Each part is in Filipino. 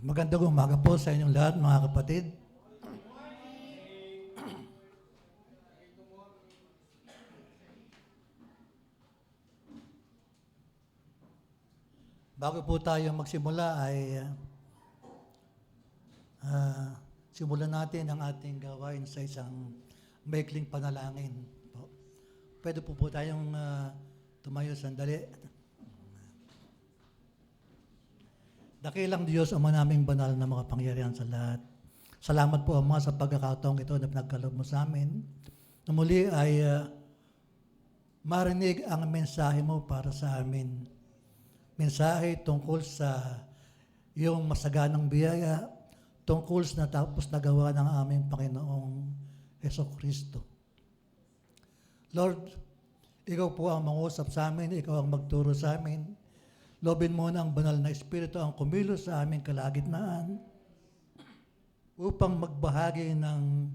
Magandang umaga po sa inyong lahat, mga kapatid. Bago po tayo magsimula ay simulan natin ang ating gawain sa isang maikling panalangin. Pwede po tayong tumayo sandali. Dakilang Diyos, Ama naming banal na makapangyarihan sa lahat. Salamat po, Ama, sa pagkakataong ito na pinagkaloob mo sa amin. Na muli ay marinig ang mensahe mo para sa amin. Mensahe tungkol sa iyong masaganang biyaya, tungkol sa natapos na gawa ng aming Panginoong Jesucristo. Lord, ikaw po ang mangusap sa amin, ikaw ang magturo sa amin. Lobin mo na ang banal na Espiritu ang kumilos sa aming kalagitnaan upang magbahagi ng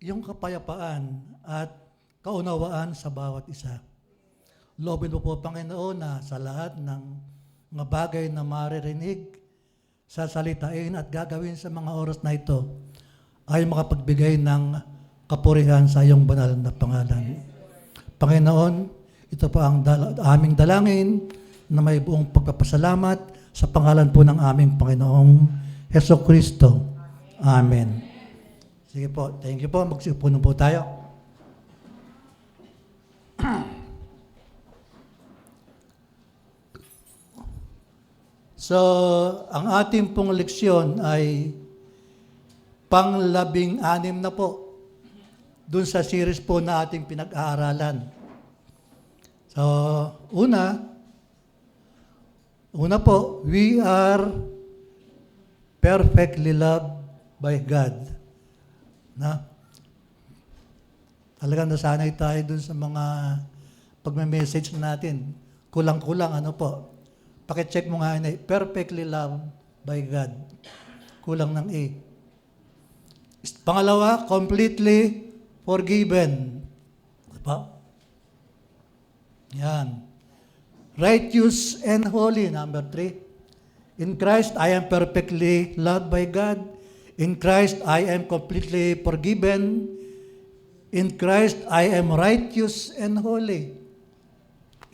iyong kapayapaan at kaunawaan sa bawat isa. Lobin mo po, Panginoon, na sa lahat ng mga bagay na maririnig, sasalitain at gagawin sa mga oras na ito ay makapagbigay ng kapurihan sa iyong banal na pangalan. Panginoon, ito po ang aming dalangin na may buong pagpapasalamat sa pangalan po ng aming Panginoong Jesucristo. Amen. Sige po, thank you po. Magsipuno po tayo. So, ang ating pong leksyon ay pang-16 na po dun sa series po na ating pinag-aaralan. So, una po, we are perfectly loved by God. Na? Talagang nasanay tayo dun sa mga pagme-message natin. Kulang-kulang, ano po. Pakicheck mo nga yun, perfectly loved by God. Kulang ng A. Pangalawa, completely forgiven. Diba? Yan. Righteous and holy, number 3. In Christ, I am perfectly loved by God. In Christ, I am completely forgiven. In Christ, I am righteous and holy.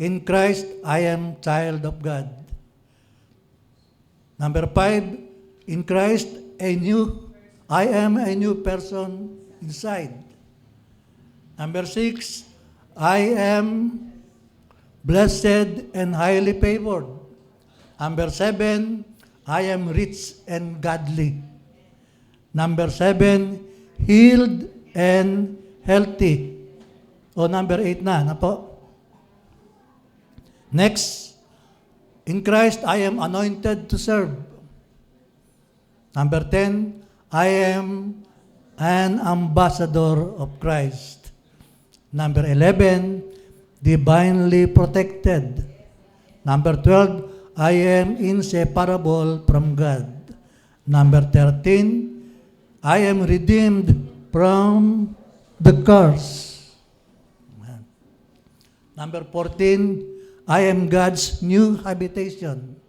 In Christ, I am child of God. Number 5, in Christ, I am a new person inside. Number 6, I am blessed and highly favored. Number 7, I am rich and godly. Number 7, healed and healthy. O number 8 na po. Next, in Christ, I am anointed to serve. Number 10, I am an ambassador of Christ. Number 11, divinely protected. Number 12, I am inseparable from God. Number 13, I am redeemed from the curse. Number 14, I am God's new habitation.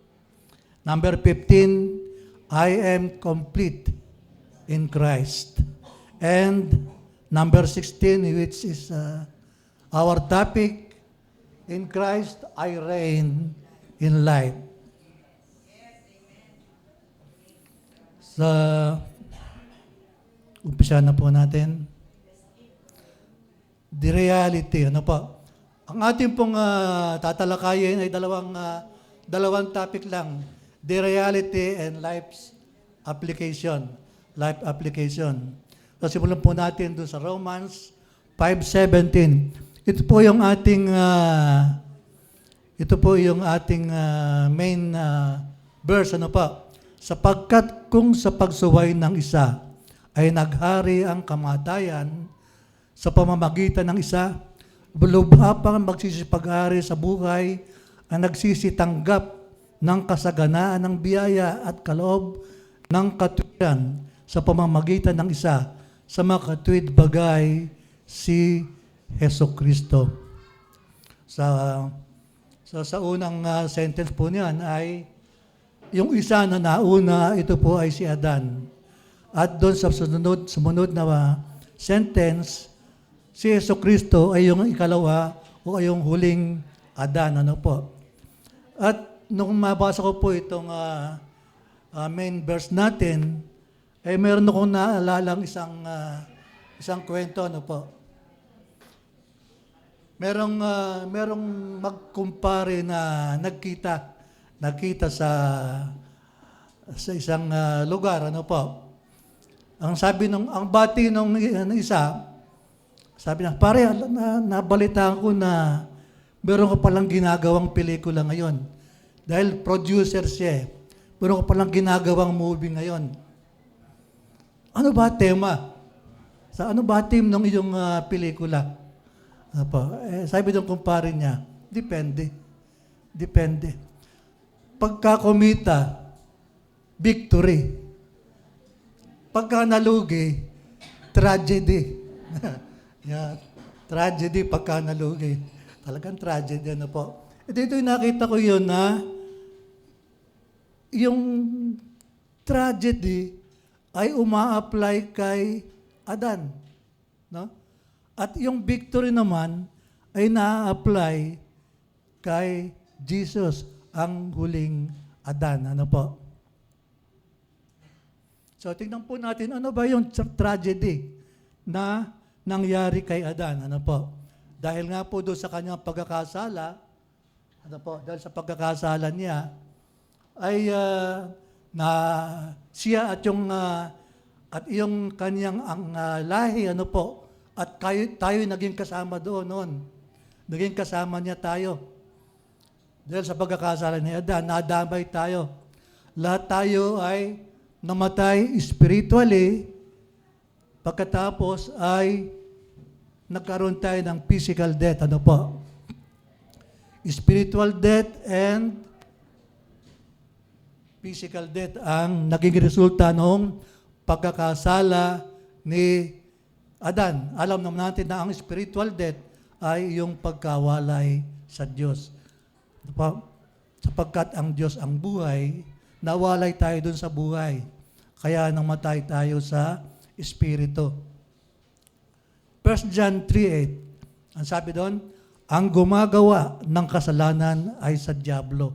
Number 15, I am complete in Christ. And number 16, which is our topic, in Christ I reign in life. So, umpisa na po natin. The reality, ano po? Ang ating pong tatalakayin ay dalawang topic lang. The reality and life's application. Life application. So, simulan po natin doon sa Romans 5:17. Ito po yung ating main verse, ano pa? Sapagkat kung sa pagsuway ng isa ay naghari ang kamatayan sa pamamagitan ng isa, lubha pang magsisipag-ari sa buhay ang nagsisitanggap ng kasaganaan ng biyaya at kaloob ng katuwiran sa pamamagitan ng isa sa makatuwid bagay si Jesucristo. Sa unang sentence po niyan ay Yung isa na nauna, ito po ay si Adan. At doon sa sumunod na sentence, si Jesucristo ay yung ikalawa o ay yung huling Adan. Ano po? At nung mabasa ko po itong main verse natin, ay meron akong naalalang isang kwento. Ano po? Merong magkumpare na nagkita sa isang lugar, ano po. Ang bati nung isa, sabi na, pare, nabalitaan ko na meron ka palang ginagawang pelikula ngayon. Dahil producer siya, meron ka palang ginagawang movie ngayon. Ano ba tema? Ano ba theme ng iyong pelikula? Sabi ng kumpare niya, depende. Pagka kumita, victory. Pagka nalugi, tragedy. Yeah, tragedy pagka nalugi. Talagang tragedy, ano po. Dito nakita ko yun na yung tragedy ay uma-apply kay Adan. No? At yung victory naman ay na-apply kay Jesus, ang huling Adan. Ano po? So, tingnan po natin, ano ba yung tragedy na nangyari kay Adan? Ano po? Dahil nga po doon sa kanyang pagkakasala, dahil sa pagkakasala niya, ay na siya at yung kanyang lahi, at tayo naging kasama doon noon. Naging kasama niya tayo. Dahil sa pagkakasala ni Adan, nadamay tayo. Lahat tayo ay namatay spiritually, pagkatapos ay nagkaroon tayo ng physical death. Ano po? Spiritual death and physical death ang naging resulta ng pagkakasala ni Adan. Alam naman natin na ang spiritual death ay yung pagkawalay sa Diyos. Sapagkat ang Diyos ang buhay, nawalay tayo dun sa buhay. Kaya namatay tayo sa Espiritu. 1 John 3:8, ang sabi doon, ang gumagawa ng kasalanan ay sa dyablo,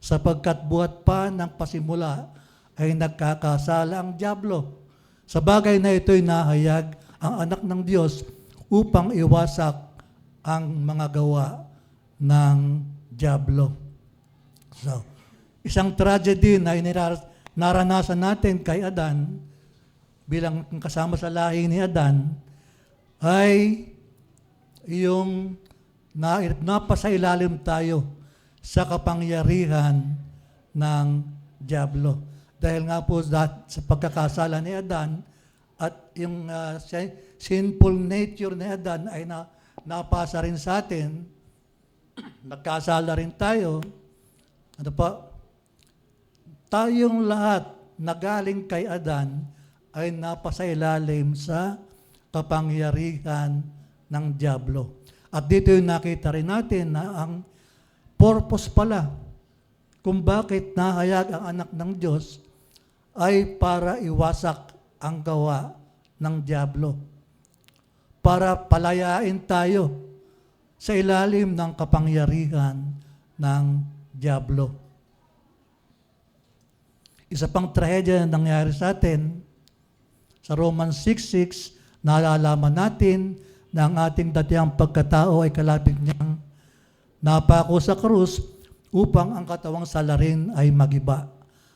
sapagkat buhat pa ng pasimula ay nagkakasala ang dyablo. Sa bagay na ito'y nahayag ang anak ng Diyos upang iwasak ang mga gawa ng dyablo. So, isang tragedy na naranasan natin kay Adan bilang kasama sa lahi ni Adan ay yung napasailalim tayo sa kapangyarihan ng dyablo. Dahil nga po sa pagkakasala ni Adan at yung sinful nature ni Adan ay napasa rin sa atin, nagkasala rin tayo. Ano pa? Tayong lahat na galing kay Adan ay napasailalim sa kapangyarihan ng dyablo. At dito yung nakita rin natin na ang purpose pala kung bakit nahayag ang anak ng Diyos ay para iwasak ang gawa ng dyablo. Para palayain tayo sa ilalim ng kapangyarihan ng dyablo. Isa pang trahedya na nangyari sa atin, sa Romans 6:6, nalalaman natin na ang ating datihang pagkatao ay kalapit niyang napako sa krus upang ang katawang salarin ay magiba.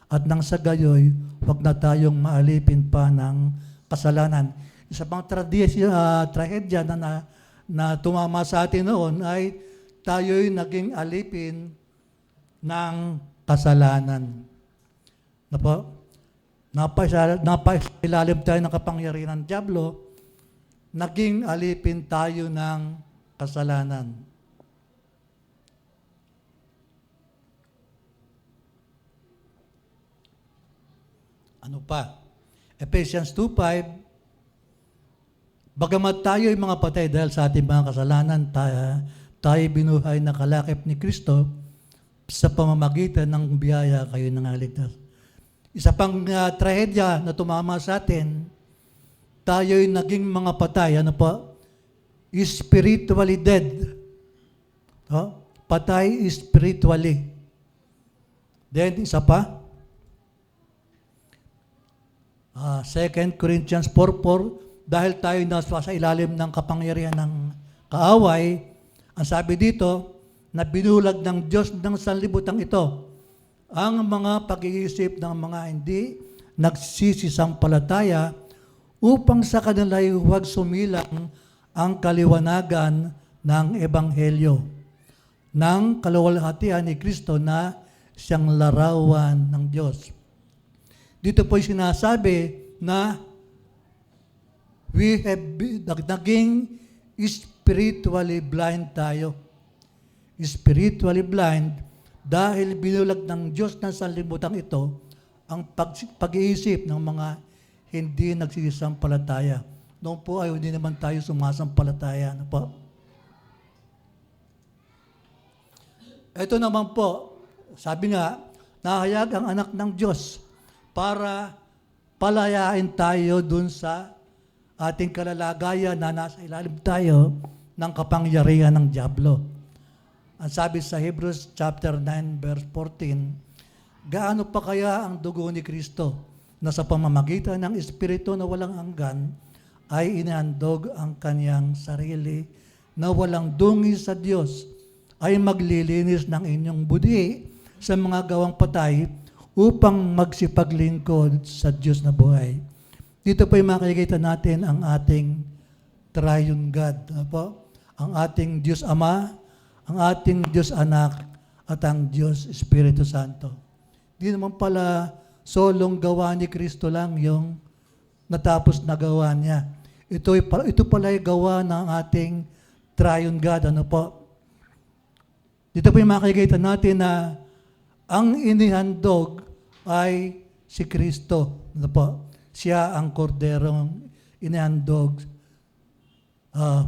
At nang sa gayoy, huwag na tayong maalipin pa ng kasalanan. Isa pang trahedya na tumama sa atin noon ay tayo'y naging alipin ng kasalanan. Napailalim tayo ng kapangyarihan ng dyablo, naging alipin tayo ng kasalanan. Ano pa? Ephesians 2:5, bagamat tayo ay mga patay dahil sa ating mga kasalanan, tayo binuhay na kalakip ni Kristo, sa pamamagitan ng biyaya kayo nangaligtas. Isa pang trahedya na tumama sa atin, tayo'y naging mga patay. Ano po? Spiritually dead. No? Patay spiritually. Then, isa pa, 2 Corinthians 4:4, dahil tayo nasa sa ilalim ng kapangyarihan ng kaaway, ang sabi dito, na binulag ng Diyos ng sanlibutan ito, ang mga pag-iisip ng mga hindi nagsisisampalataya upang sa kanila'y huwag sumilang ang kaliwanagan ng Ebanghelyo, ng kaluwalhatian ni Kristo na siyang larawan ng Diyos. Dito po'y sinasabi na naging spiritually blind tayo. Spiritually blind dahil binulag ng Diyos ng sanlibutan ito ang pag-iisip ng mga hindi nagsisampalataya. Noon po ay hindi naman tayo sumasampalataya. Ano po? Ito naman po, sabi nga, nahayag ang anak ng Diyos para palayain tayo dun sa ating kalalagayan na nasa ilalim tayo ng kapangyarihan ng dyablo. Ang sabi sa Hebrews chapter 9 verse 14, gaano pa kaya ang dugo ni Kristo na sa pamamagitan ng Espiritu na walang hanggan ay inahandog ang kanyang sarili na walang dungi sa Diyos ay maglilinis ng inyong budi sa mga gawang patay upang magsipaglingkod sa Diyos na buhay. Dito po makikita natin ang ating triune God. Ano po? Ang ating Diyos Ama, ang ating Diyos Anak, at ang Diyos Espiritu Santo. Di naman pala solong gawa ni Kristo lang yung natapos na gawa niya. Ito pala yung gawa ng ating triune God. Ano po? Dito po makikita natin na ang inihandog ay si Kristo. Ano po? Siya ang korderong inihandog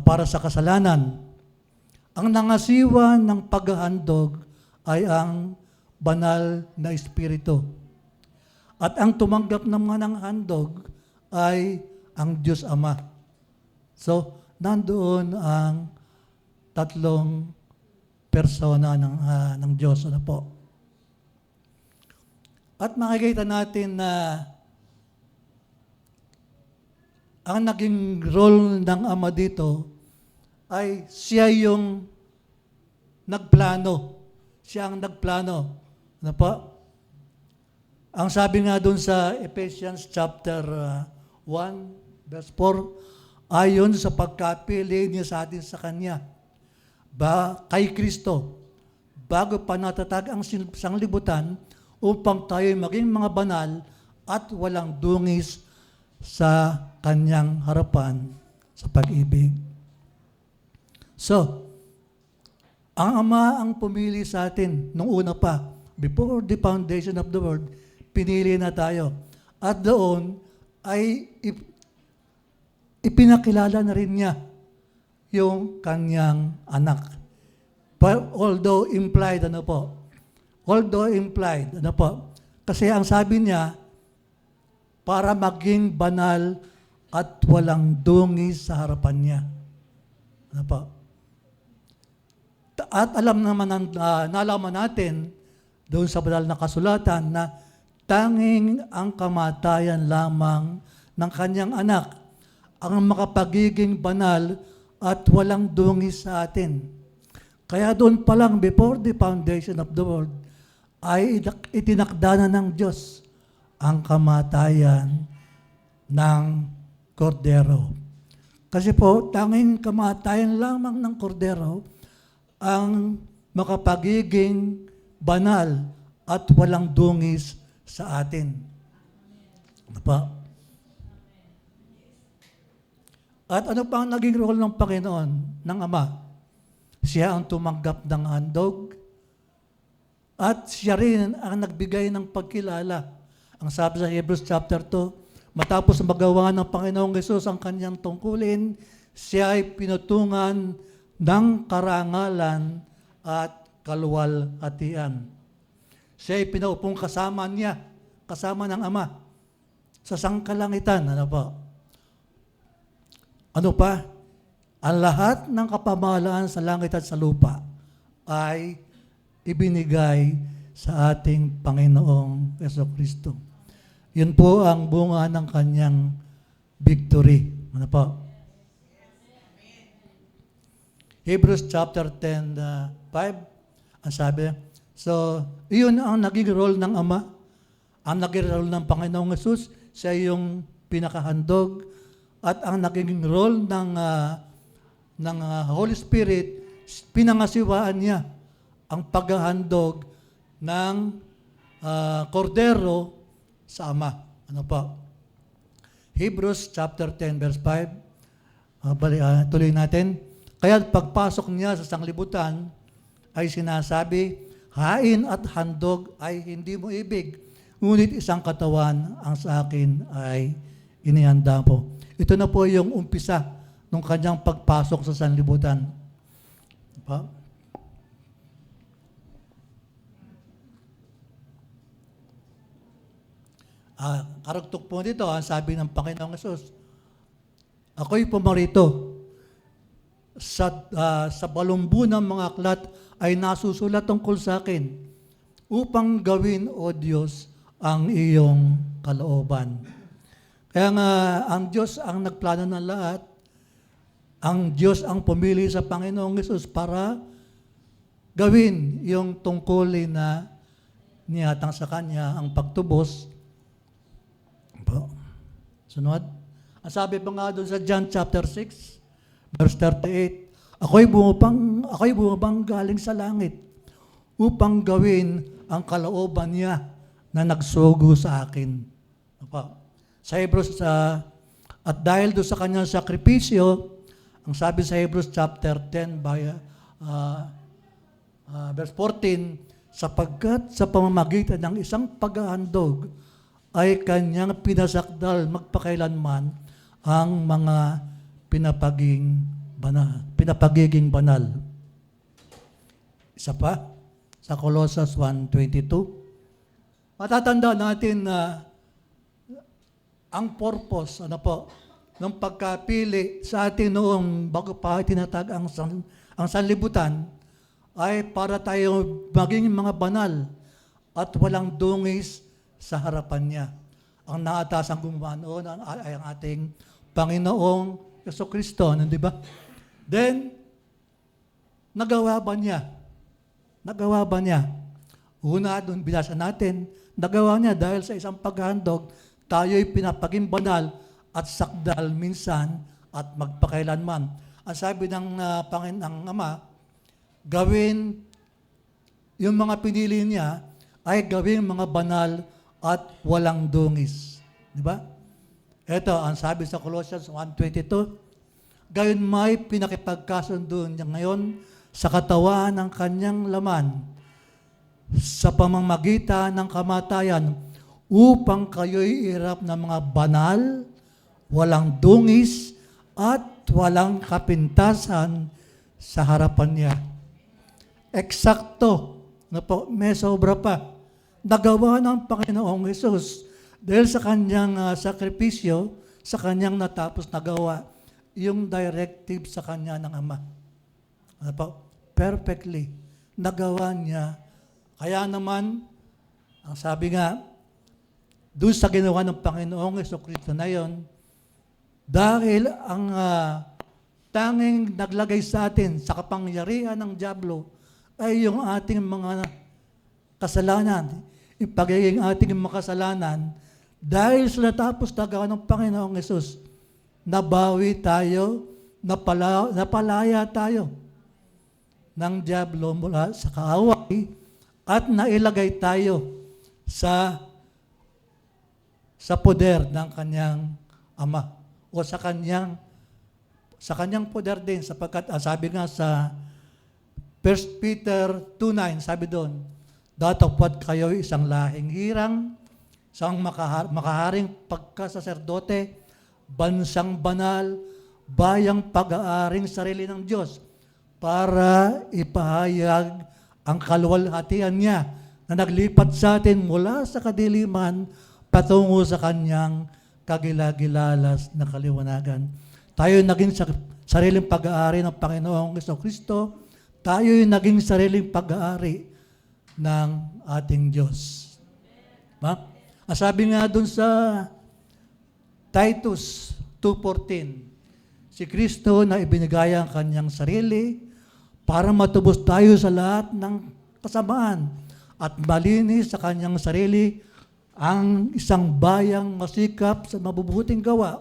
para sa kasalanan. Ang nangasiwa ng paghahandog ay ang banal na Espiritu. At ang tumanggap naman ng handog ay ang Diyos Ama. So, nandoon ang tatlong persona ng Diyos. Ano po? At makikita natin na ang naging role ng Ama dito ay siya yung nagplano. Siya ang nagplano. Ano po? Ang sabi nga doon sa Ephesians chapter 1, verse 4, ayon sa pagkapili niya sa atin sa Kanya, kay Kristo, bago pa natatag ang sanglibutan, upang tayo maging mga banal at walang dungis sa Kanyang harapan sa pag-ibig. So, ang Ama ang pumili sa atin nung una pa, before the foundation of the world, pinili na tayo. At doon ay ipinakilala na rin niya yung Kanyang anak. Although implied, ano po? Kasi ang sabi niya, para maging banal at walang dungis sa harapan niya. Ano po? At nalaman natin doon sa banal na kasulatan na tanging ang kamatayan lamang ng kanyang anak ang makapagiging banal at walang dungis sa atin. Kaya doon pa lang, before the foundation of the world, ay itinakda na ng Diyos ang kamatayan ng kordero. Kasi po, tanging kamatayan lamang ng kordero ang makapagiging banal at walang dungis sa atin. Ano pa? At ano pa ang naging role ng Panginoon, ng Ama? Siya ang tumanggap ng handog at siya rin ang nagbigay ng pagkilala. Ang sabi sa Hebrews chapter 2, matapos magawa ng Panginoong Hesus ang kanyang tungkulin, siya ay pinutungan ng karangalan at kaluwalhatian. Siya ay pinaupong kasama ng Ama, sa sangkalangitan. Ano po? Ano pa? Ang lahat ng kapamahalaan sa langit at sa lupa ay ibinigay sa ating Panginoong Jesucristo. Yun po ang bunga ng kanyang victory. Ano po? Hebrews chapter 10, 5, ang sabi, so, iyon ang naging role ng Ama, ang naging role ng Panginoong Yesus, siya yung pinakahandog, at ang naging role ng Holy Spirit, pinangasiwaan niya ang paghahandog ng kordero sa Ama. Ano pa? Hebrews chapter 10 verse 5. Tuloy natin. Kaya pagpasok niya sa sanglibutan ay sinasabi, hain at handog ay hindi mo ibig, ngunit isang katawan ang sa akin ay inihanda po. Ito na po yung umpisa ng kanyang pagpasok sa sanlibutan. Diba? Karugtog po dito, ang sabi ng Panginoong Yesus, ako'y pumarito sa balumbu ng mga aklat ay nasusulat tungkol sa akin upang gawin, O Diyos, ang iyong kalooban. Kaya nga, ang Diyos ang nagplano ng lahat. Ang Diyos ang pumili sa Panginoong Yesus para gawin yung tungkulin na niyatang sa Kanya, ang pagtubos. Sunod. Ang sabi pa nga doon sa John chapter 6, verse 38, ako'y bumabang galing sa langit upang gawin ang kalooban niya na nagsugo sa akin. Sa Hebrews, at dahil doon sa kanyang sakripisyo, ang sabi sa Hebrews chapter 10, verse 14, sapagkat sa pamamagitan ng isang paghahandog ay kanyang pinasakdal magpakailanman ang mga pinapagiging banal. Isa pa, sa Colossus 1:22, matatanda natin na ang purpose, ng pagkapili sa atin noong bago pa tinatag ang sanlibutan ay para tayo maging mga banal at walang dungis sa harapan niya. Ang naatasang gumawa noon ay ang ating Panginoong Jesucristo, di ba? Then, nagawa ba niya? Una, doon binasa natin, nagawa niya dahil sa isang paghandog, tayo'y pinapaging banal at sakdal minsan at magpakailanman. Ang sabi ng Panginoong Ama, gawin yung mga pinili niya ay gawin mga banal at walang dungis. Di ba? Ito, ang sabi sa Colossians 1:22, gayon may pinakipagkasundo niya ngayon sa katawan ng kanyang laman sa pamamagitan ng kamatayan upang kayo'y irap ng mga banal, walang dungis, at walang kapintasan sa harapan niya. Eksakto, may sobra pa. Nagawa ng Panginoong Hesus dahil sa kanyang sakripisyo, sa kanyang natapos nagawa, yung directive sa kanya ng Ama. Perfectly. Nagawa niya. Kaya naman, ang sabi nga, doon sa ginawa ng Panginoong Jesucristo na yon, dahil ang tanging naglagay sa atin sa kapangyarihan ng dyablo ay yung ating mga kasalanan, ipagiging ating mga kasalanan, dahil sa natapos na gawa ng Panginoong Yesus, nabawi tayo, napalaya tayo ng dyablo mula sa kaaway at nailagay tayo sa poder ng kanyang Ama o sa kanyang poder din, sapagkat sabi nga sa 1 Peter 2:9, sabi doon, datapwat kayo isang lahing hirang, isang makaharing pagkasaserdote, bansang banal, bayang pag-aaring sarili ng Diyos, para ipahayag ang kaluwalhatian niya na naglipat sa atin mula sa kadiliman patungo sa kanyang kagilagilalas na kaliwanagan. Tayo naging sariling pag-aari ng Panginoong Kristo. Tayo naging sariling pag-aari ng ating Diyos. Ang sabi nga dun sa Titus 2:14, si Kristo na ibinigay ang kanyang sarili para matubos tayo sa lahat ng kasamaan at malinis sa kanyang sarili ang isang bayang masikap sa mabubuting gawa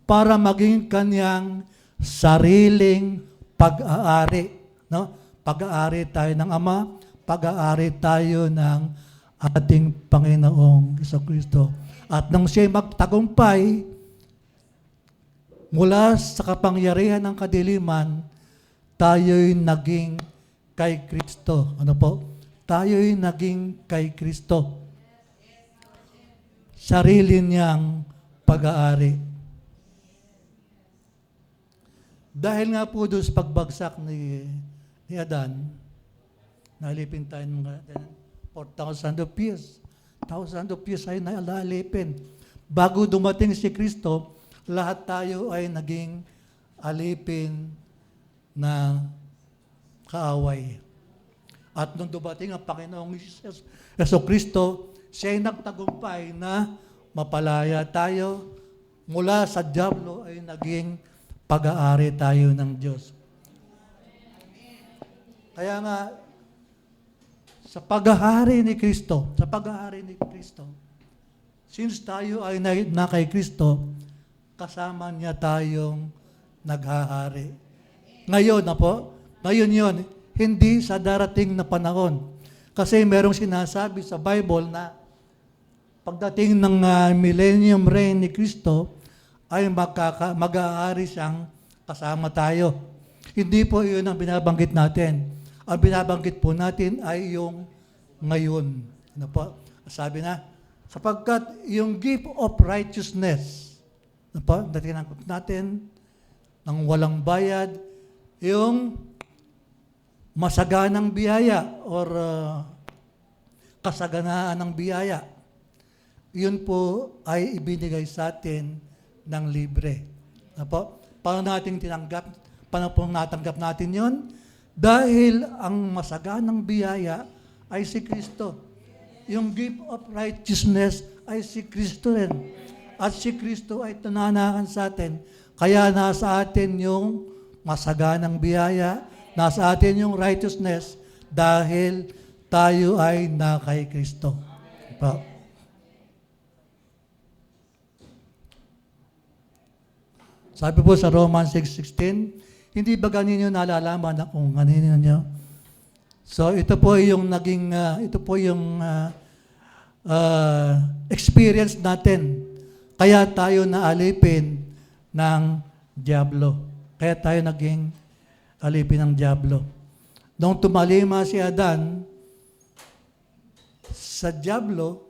para maging kanyang sariling pag-aari. No? Pag-aari tayo ng Ama, pag-aari tayo ng ating Panginoong Kristo. At nang siya magtagumpay mula sa kapangyarihan ng kadiliman, tayo'y naging kay Kristo. Ano po? Tayo'y naging kay Kristo. Sarili niyang pag-aari. Dahil nga po doon sa pagbagsak ni Adan, nalipin tayo ng 4,000 of years. 1,000 of years ay nalipin. Bago dumating si Kristo, lahat tayo ay naging alipin na kaaway. At nung dumating ang Panginoong Kristo, siya ay nagtagumpay na mapalaya tayo. Mula sa dyablo ay naging pag-aari tayo ng Diyos. Kaya nga, sa pag-aari ni Kristo, since tayo ay na kay Kristo, kasama niya tayong naghahari. Ngayon na po, ngayon yon, hindi sa darating na panahon. Kasi merong sinasabi sa Bible na pagdating ng millennium reign ni Kristo, ay mag-aari siyang kasama tayo. Hindi po iyon ang binabanggit natin. Ang binabanggit po natin ay yung ngayon. Ano po? Sabi na, sapagkat yung gift of righteousness, ano po? Natinangkot natin ng walang bayad, yung masaganang biyaya or kasaganaan ng biyaya, yun po ay ibinigay sa atin ng libre. Ano po? Paano natanggap natin yun? Dahil ang masaganang biyaya ay si Kristo. Yung gift of righteousness ay si Kristo rin. At si Kristo ay tunanakan sa atin. Kaya nasa atin yung masaganang biyaya, nasa atin yung righteousness dahil tayo ay na kay Kristo. Diba? Sabi po sa Romans 6:16, hindi ba ganinyo nalalaman na kung ganinyo nyo? So ito po yung naging, experience natin. Kaya tayo naalipin ng dyablo. Kaya tayo naging alipin ng dyablo. Nung tumalima si Adan sa dyablo,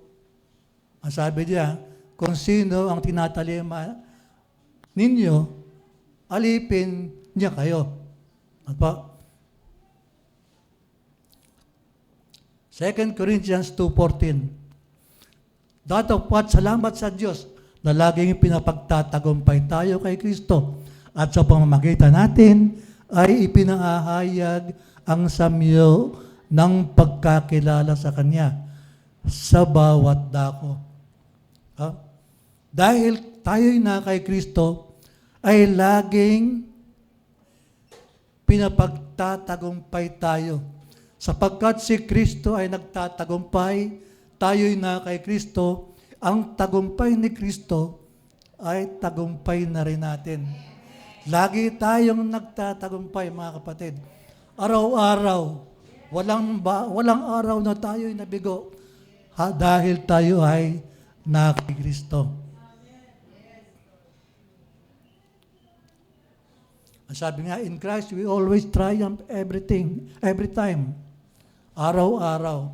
ang sabi niya, kung sino ang tinatalima ninyo, alipin niya kayo. Apa? 2 Corinthians 2:14. Datapwat salamat sa Diyos na laging pinapagtatagumpay tayo kay Kristo at sa pamamagitan natin ay ipinahayag ang samyo ng pagkakilala sa Kanya sa bawat dako. Dahil tayo'y na kay Kristo, ay laging pinapagtatagumpay tayo. Sapagkat si Kristo ay nagtatagumpay, tayo'y na kay Kristo, ang tagumpay ni Kristo ay tagumpay na rin natin. Lagi tayong nagtatagumpay, mga kapatid. Araw-araw, walang araw na tayo'y nabigo dahil tayo ay na kay Kristo. Sabi nga, in Christ, we always triumph every time. Araw-araw.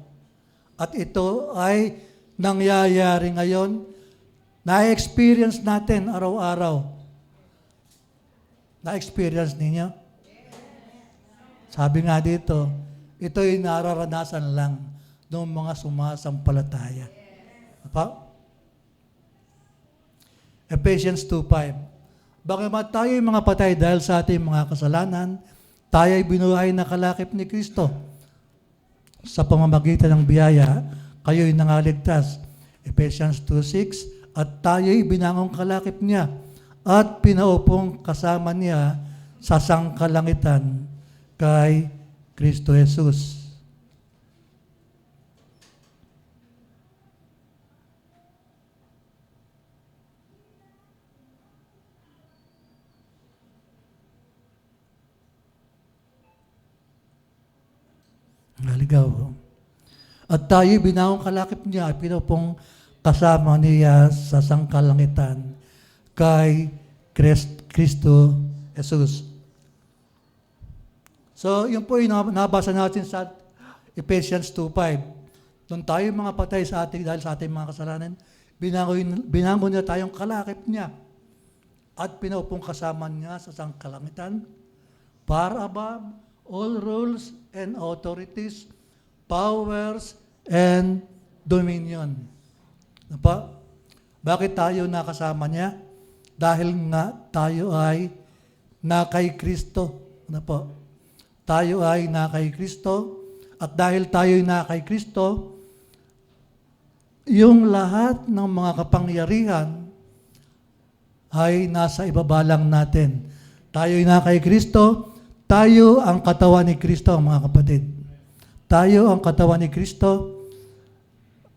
At ito ay nangyayari ngayon. Na-experience natin araw-araw. Na-experience ninyo? Sabi nga dito, ito'y nararanasan lang ng mga sumasampalataya. Apa? Ephesians 2:5. Bagamat tayo'y mga patay dahil sa ating mga kasalanan, tayo'y binuhay na kalakip ni Kristo. Sa pamamagitan ng biyaya, kayo'y nangaligtas. Ephesians 2:6. At tayo'y binangong kalakip niya at pinaupong kasama niya sa sangkalangitan kay Kristo Jesus. Naligaw. At tayo binawang kalakip niya, pinupong kasama niya sa sangkalangitan kay Kristo Jesus. So, yun po yung nabasa natin sa Ephesians 2:5. Nung tayo mga patay sa ating dahil sa ating mga kasalanan, binangon niya tayong kalakip niya at pinupong kasama niya sa sangkalangitan far above all rules and authorities, powers, and dominion. Ano pa? Bakit tayo nakasama niya? Dahil nga tayo ay na kay Kristo. Ano po? Tayo ay na kay Kristo. At dahil tayo ay na kay Kristo, yung lahat ng mga kapangyarihan ay nasa ibaba lang natin. Tayo ay na kay Kristo. Tayo ang katawan ni Kristo, mga kapatid. Tayo ang katawan ni Kristo.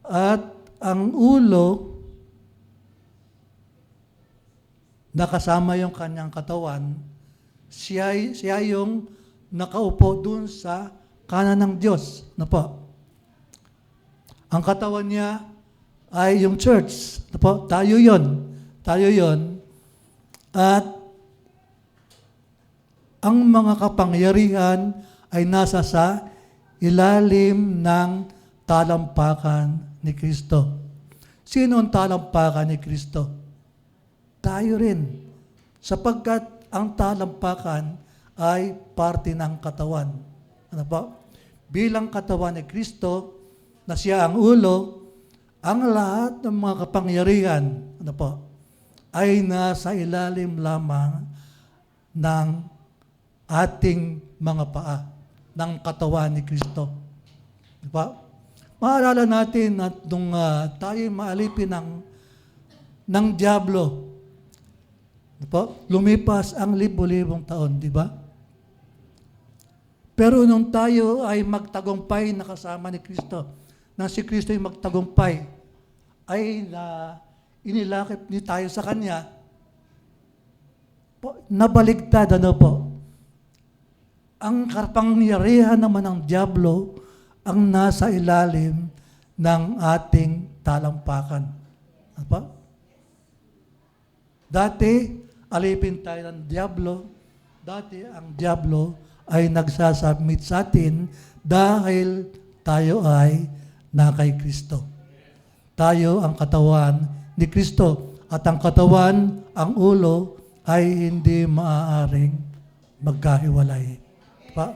At ang ulo, nakasama yung kanyang katawan, siya yung nakaupo dun sa kanan ng Diyos. Ano po? Ang katawan niya ay yung church. Ano po? Tayo yon. Tayo yon. At ang mga kapangyarihan ay nasa sa ilalim ng talampakan ni Kristo. Sino ang talampakan ni Kristo? Tayo rin. Sapagkat ang talampakan ay parte ng katawan. Ano po? Bilang katawan ni Kristo, na siya ang ulo, ang lahat ng mga kapangyarihan, ano po, ay nasa ilalim lamang ng ating mga paa, ng katawan ni Kristo. Di ba? Maalala natin at nung tayo maalipin ng dyablo, di ba? Lumipas ang libo-libong taon, di ba? Pero nung tayo ay magtagumpay na kasama ni Kristo, na si Kristo ay magtagumpay, ay inilakip ni tayo sa Kanya, nabaligtad, ano po? Ang kapangyarihan naman ng dyablo ang nasa ilalim ng ating talampakan. Ano pa? Dati, alipin tayo ng dyablo. Dati, ang dyablo ay nagsasubmit sa atin dahil tayo ay na kay Kristo. Tayo ang katawan ni Kristo. At ang katawan, ang ulo, ay hindi maaaring magkahiwalay. Pa?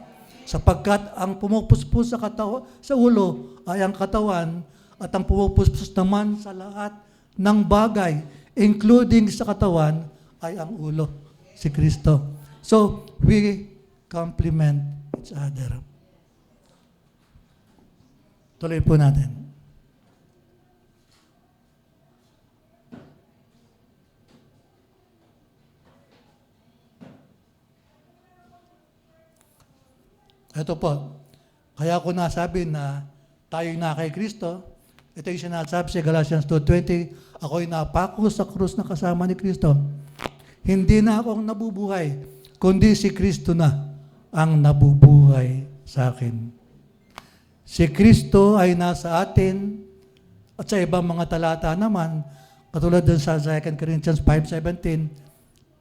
Sapagkat ang pumupuspos sa ulo ay ang katawan at ang pumupuspos naman sa lahat ng bagay, including sa katawan, ay ang ulo, si Kristo. So, we complement each other. Tuloy po natin. Ito po, kaya ko nasabi na tayo na kay Kristo. Ito yung sinasabi sa Galatians 2:20, ako'y napako sa krus na kasama ni Kristo. Hindi na ako ang nabubuhay, kundi si Kristo na ang nabubuhay sa akin. Si Kristo ay nasa atin at sa ibang mga talata naman, katulad dun sa 2 Corinthians 5:17,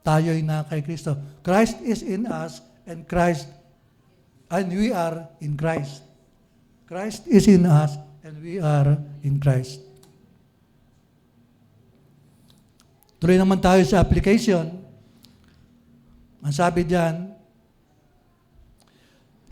tayo'y na kay Kristo. Christ is in us and we are in Christ. Christ is in us and we are in Christ. Tuloy naman tayo sa application. Ang sabi diyan,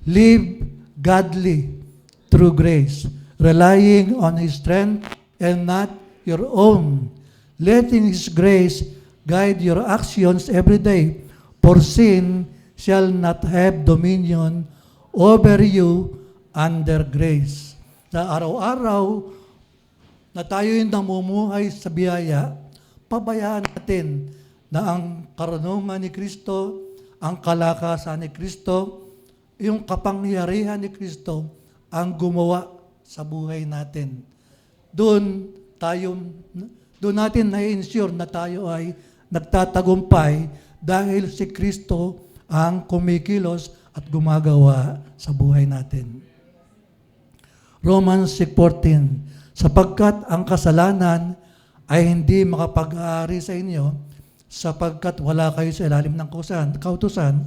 live godly, through grace, relying on His strength and not your own, letting His grace guide your actions every day, for sin shall not have dominion over you under grace. Sa araw-araw na tayo'y namumuhay sa biyaya, pabayaan natin na ang karunungan ni Kristo, ang kalakasan ni Kristo, yung kapangyarihan ni Kristo ang gumawa sa buhay natin. Doon natin na-ensure na tayo ay nagtatagumpay dahil si Kristo ang kumikilos at gumagawa sa buhay natin. Romans 6:14, sapagkat ang kasalanan ay hindi makapag-aari sa inyo sapagkat wala kayo sa ilalim ng kautusan,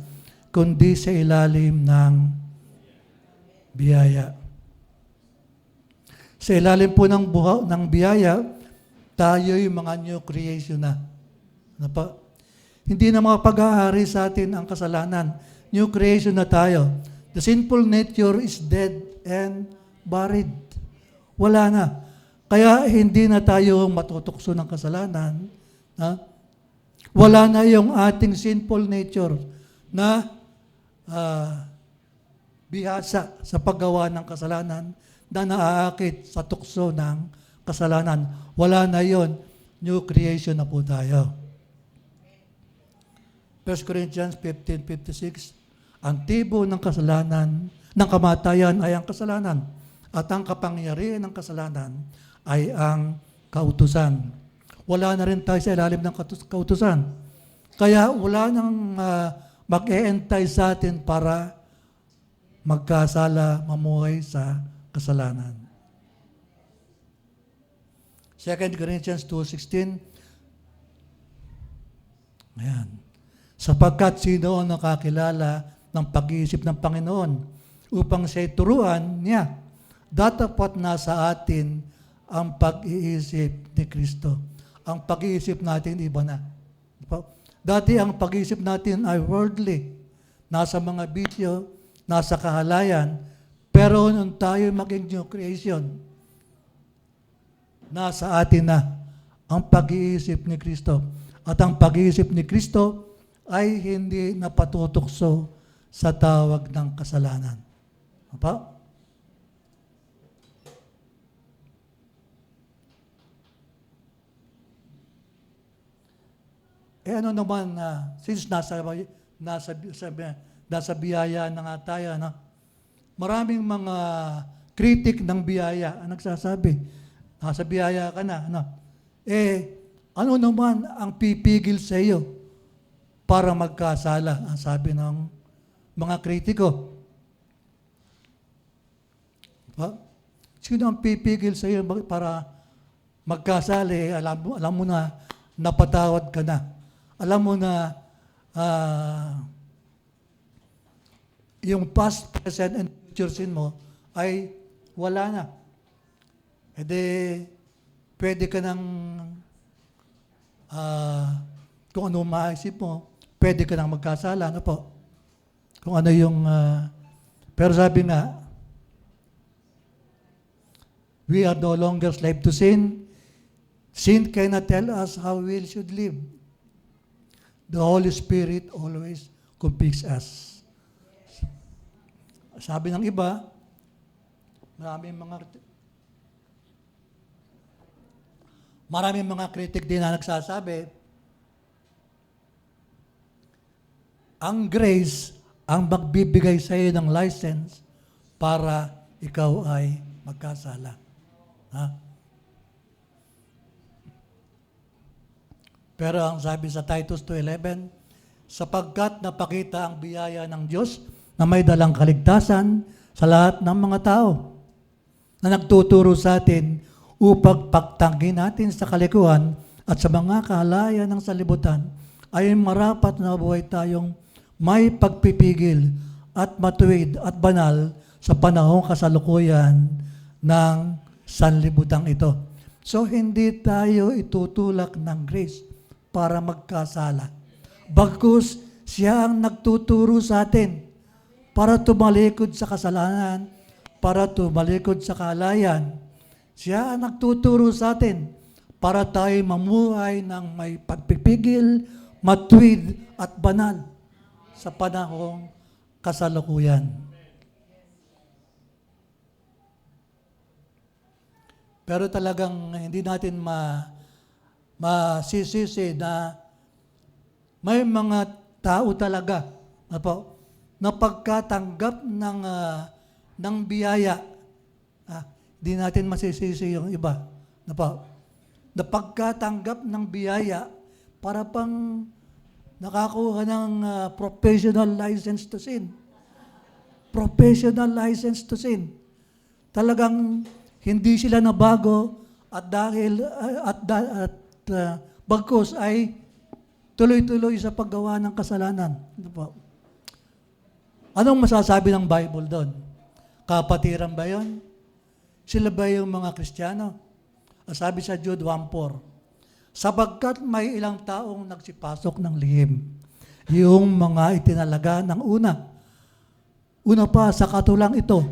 kundi sa ilalim ng biyaya. Sa ilalim po ng biyaya, tayo'y mga new creation na. Ano pa? Hindi na makapag-aari sa atin ang kasalanan. New creation na tayo. The sinful nature is dead and buried. Wala na. Kaya hindi na tayo matutukso ng kasalanan. Ha? Wala na yung ating sinful nature na bihasa sa paggawa ng kasalanan na naaakit sa tukso ng kasalanan. Wala na yon. New creation na po tayo. 1 Corinthians 15:56, ang tibo ng kasalanan, ng kamatayan ay ang kasalanan, at ang kapangyarihan ng kasalanan ay ang kautusan. Wala na rin tayo sa ilalim ng kautusan. Kaya wala nang mag-e-entice sa atin para magkasala, mamuhay sa kasalanan. 2 Corinthians 2:16, ayan. Sapagkat sino ang nakakilala ng pag-iisip ng Panginoon upang siya'y turuan niya, dapat nasa atin ang pag-iisip ni Kristo. Ang pag-iisip natin iba na. Dati ang pag-iisip natin ay worldly, nasa mga bisyo, nasa kahalayan, pero nung tayo maging new creation, nasa atin na ang pag-iisip ni Kristo. At ang pag-iisip ni Kristo ay hindi napatutukso sa tawag ng kasalanan. Apa? Ano naman, since nasa biyaya na nga tayo, no? Maraming mga critic ng biyaya ang nagsasabi, nasa biyaya ka na, no? Ano naman ang pipigil sa iyo para magkasala, ang sabi ng mga kritiko. Sino ang pipigil sa iyo para magkasala? Alam mo na, napatawad ka na. Alam mo na, yung past, present, and future sin mo ay wala na. Pwede ka nang, kung ano maisip mo, pwede ka nang magkasala, ano po? Kung ano yung, pero sabi nga, we are no longer slave to sin. Sin cannot tell us how we should live. The Holy Spirit always convicts us. Sabi ng iba, maraming mga critic din na nagsasabi, ang grace ang magbibigay sa iyo ng license para ikaw ay magkasala. Ha? Pero ang sabi sa Titus 2:11, sapagkat napakita ang biyaya ng Diyos na may dalang kaligtasan sa lahat ng mga tao na nagtuturo sa atin upang pagtanggi natin sa kalikuan at sa mga kahalayan ng salibutan ay marapat na buhay tayong may pagpipigil at matuwid at banal sa panahong kasalukuyan ng sanlibutang ito. So hindi tayo itutulak ng grace para magkasala. Bagkus siya ang nagtuturo sa atin para tumalikod sa kasalanan, para tumalikod sa kaalayan. Siya ang nagtuturo sa atin para tayo mamuhay ng may pagpipigil, matuwid at banal sa panahong kasalukuyan. Pero talagang hindi natin masisisi na may mga tao talaga na pagkatanggap ng biyaya, hindi natin masisisi yung iba. Na pagkatanggap ng biyaya, para pang nakakuha ng professional license to sin. Professional license to sin. Talagang hindi sila nabago at dahil bagkus ay tuloy-tuloy sa paggawa ng kasalanan. Anong masasabi ng Bible doon? Kapatiran ba yon? Sila ba yung mga Kristiyano? Sabi sa Jude 1:4, sapagkat may ilang taong nagsipasok ng lihim, yung mga itinalaga ng una pa sa katulang ito,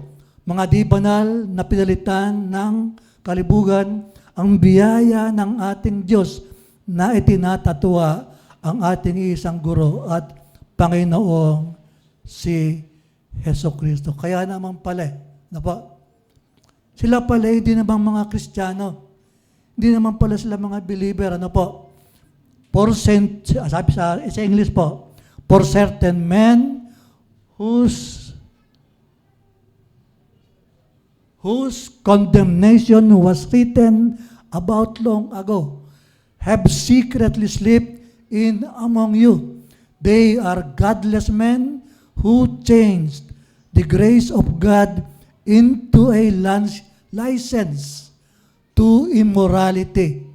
mga di banal na pinalitan ng kalibugan ang biyaya ng ating Diyos na itinatatuwa ang ating isang guro at Panginoong si Hesukristo. Kaya naman pala, sila pala hindi naman mga Kristiyano. Hindi naman pala sila mga believer. Sabi sa English po, for certain men whose condemnation was written about long ago, have secretly slipped in among you. They are godless men who changed the grace of God into a license to immorality,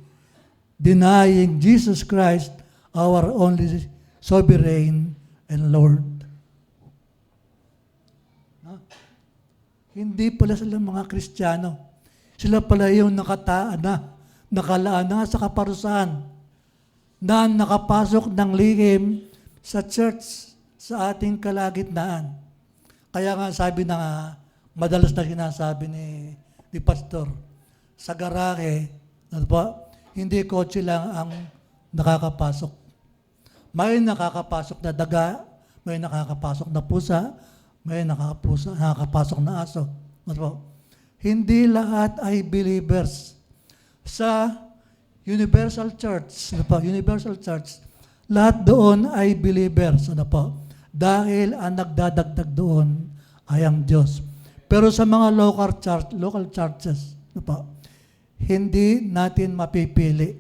denying Jesus Christ, our only sovereign and Lord. Hindi pala sila mga Kristiyano. Sila pala yung nakalaan na sa kaparusahan, na nakapasok ng lihim sa church sa ating kalagitnaan. Kaya nga sabi na madalas na sinasabi ni Pastor, sa garahe, hindi kotse lang ang nakakapasok. May nakakapasok na daga, may nakakapasok na pusa, may nakakapasok na aso. Hindi lahat ay believers. Sa Universal Church, lahat doon ay believers. Dahil ang nagdadagdag doon ay ang Diyos. Pero sa mga local churches, hindi natin mapipili.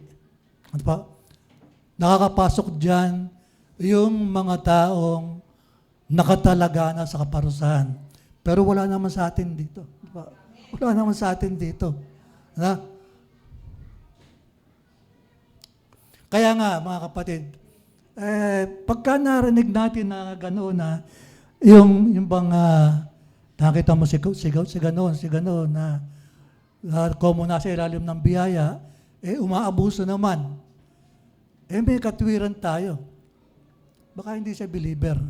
Nakakapasok dyan yung mga taong nakatalaga na sa kaparusahan. Pero wala naman sa atin dito. Wala naman sa atin dito. Kaya nga, mga kapatid, pagka narinig natin na gano'n na, yung bang nakita mo si gano'n na komo nasa ilalim ng biyaya, umaabuso naman. May katwiran tayo. Baka hindi siya believer.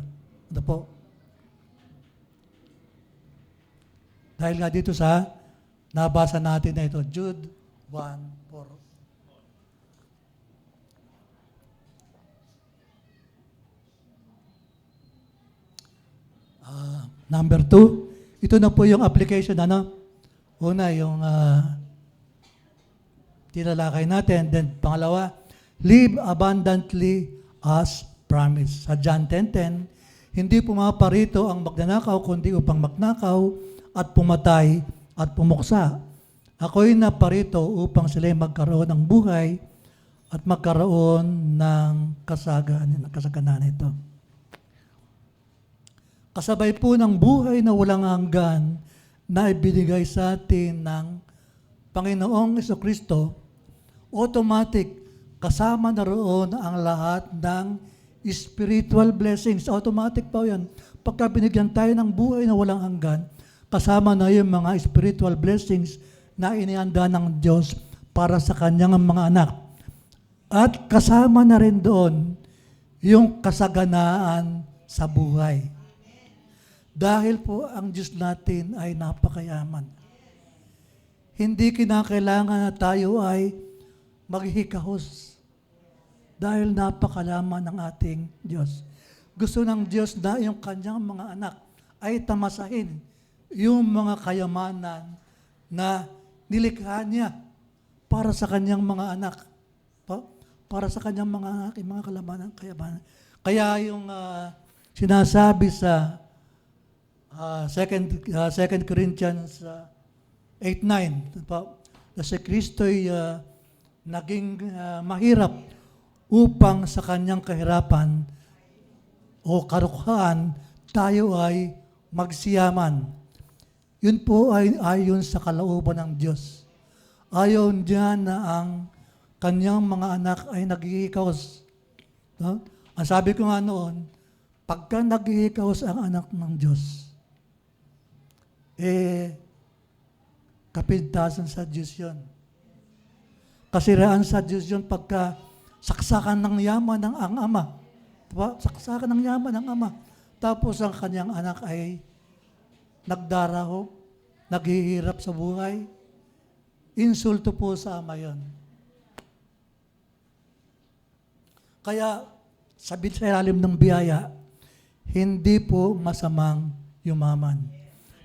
Dahil nga dito sa nabasa natin na ito, Jude 1:4. Number 2, ito na po yung application. Una, yung tinalakay natin. Then, pangalawa, live abundantly as promised. Sa John 10:10, hindi pumaparito ang magnanakaw, kundi upang magnakaw at pumatay at pumuksa. Ako'y naparito upang sila'y magkaroon ng buhay at magkaroon ng kasaganan ito. Kasabay po ng buhay na walang hanggan na ibinigay sa atin ng Panginoong Hesukristo, automatic, kasama na roon ang lahat ng spiritual blessings. Automatic po yan. Pagka binigyan tayo ng buhay na walang hanggan, kasama na yung mga spiritual blessings na inianda ng Diyos para sa kanyang mga anak. At kasama na rin doon yung kasaganaan sa buhay. Dahil po ang Diyos natin ay napakayaman. Hindi kinakailangan na tayo ay maghihikahos dahil napakalaman ng ating Diyos. Gusto ng Diyos na yung kanyang mga anak ay tamasahin yung mga kayamanan na nilikha niya para sa kanyang mga anak. Para sa kanyang mga anak, yung mga kayamanan. Kaya yung sinasabi sa 2 Corinthians 8:9, na si Kristo'y naging mahirap upang sa kanyang kahirapan o karukhaan tayo ay magsiyaman. Yun po ay ayon sa kalooban ng Diyos. Ayon diyan na ang kanyang mga anak ay naghihikaos. No? Ang sabi ko nga noon, pagka naghihikaos ang anak ng Diyos, kapintasan sa Diyos yun. Kasiraan sa Diyos yun pagka saksakan ng yaman ng ang ama. Diba? Saksakan ng yaman ng ama. Tapos ang kanyang anak ay nagdaraho, naghihirap sa buhay. Insulto po sa ama yun. Kaya, sa ilalim ng biyaya, hindi po masamang yumaman.